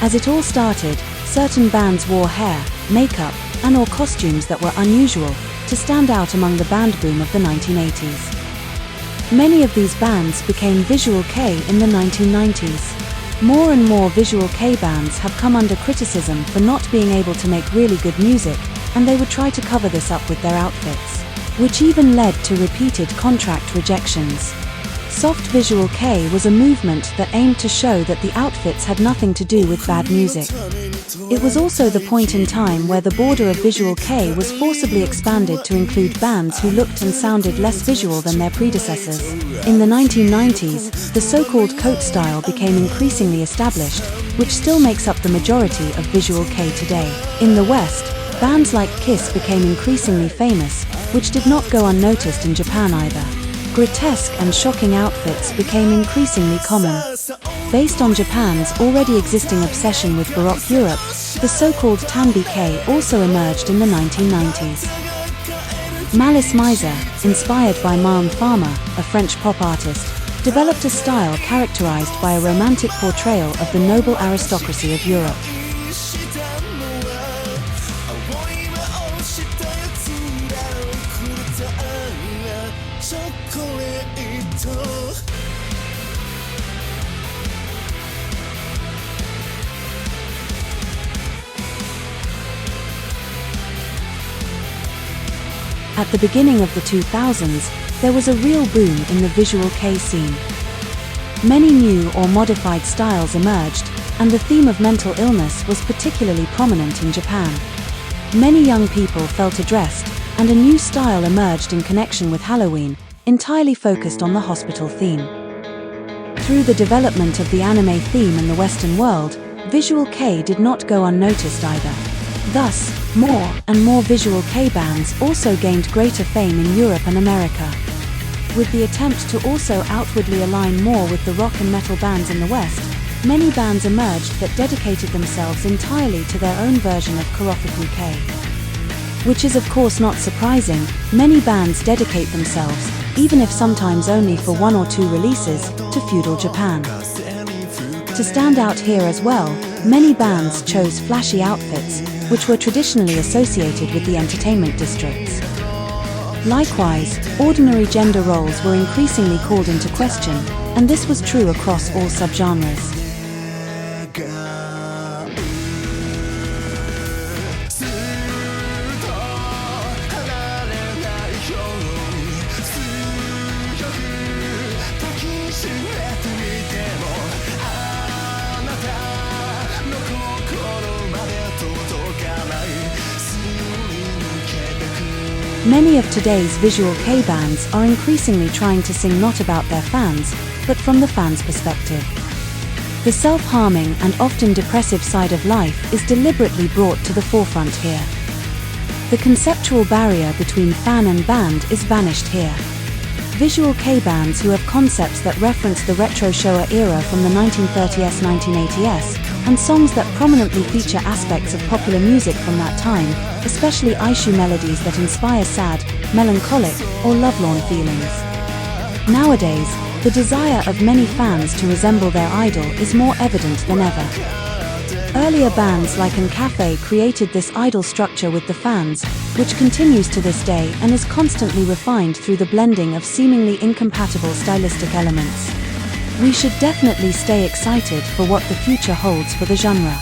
As it all started, certain bands wore hair, makeup, and/or costumes that were unusual to stand out among the band boom of the 1980s. Many of these bands became Vkei in the 1990s. More and more Vkei bands have come under criticism for not being able to make really good music, and they would try to cover this up with their outfits, which even led to repeated contract rejections. Soft Vkei was a movement that aimed to show that the outfits had nothing to do with bad music. It was also the point in time where the border of Vkei was forcibly expanded to include bands who looked and sounded less visual than their predecessors. In the 1990s, the so-called coat style became increasingly established, which still makes up the majority of Vkei today. In the West, bands like Kiss became increasingly famous, which did not go unnoticed in Japan either. Grotesque and shocking outfits became increasingly common. Based on Japan's already existing obsession with Baroque Europe, the so-called Vkei also emerged in the 1990s. Malice Miser, inspired by Mylène Farmer, a French pop artist, developed a style characterized by a romantic portrayal of the noble aristocracy of Europe. At the beginning of the 2000s, there was a real boom in the Vkei scene. Many new or modified styles emerged, and the theme of mental illness was particularly prominent in Japan. Many young people felt addressed, and a new style emerged in connection with Halloween, entirely focused on the hospital theme. Through the development of the anime theme in the Western world, Vkei did not go unnoticed either. Thus, more and more Vkei bands also gained greater fame in Europe and America. With the attempt to also outwardly align more with the rock and metal bands in the West, many bands emerged that dedicated themselves entirely to their own version of Vkei. Which is of course not surprising, many bands dedicate themselves, even if sometimes only for 1 or 2 releases, to feudal Japan. To stand out here as well, many bands chose flashy outfits, which were traditionally associated with the entertainment districts. Likewise, ordinary gender roles were increasingly called into question, and this was true across all subgenres. Many of today's Vkei bands are increasingly trying to sing not about their fans, but from the fans' perspective. The self-harming and often depressive side of life is deliberately brought to the forefront here. The conceptual barrier between fan and band is vanished here. Vkei bands who have concepts that reference the retro Showa era from the 1930s, 1980s, and songs that prominently feature aspects of popular music from that time, especially Aishu melodies that inspire sad, melancholic, or lovelorn feelings. Nowadays, the desire of many fans to resemble their idol is more evident than ever. Earlier bands like Vkei created this idol structure with the fans, which continues to this day and is constantly refined through the blending of seemingly incompatible stylistic elements. We should definitely stay excited for what the future holds for the genre.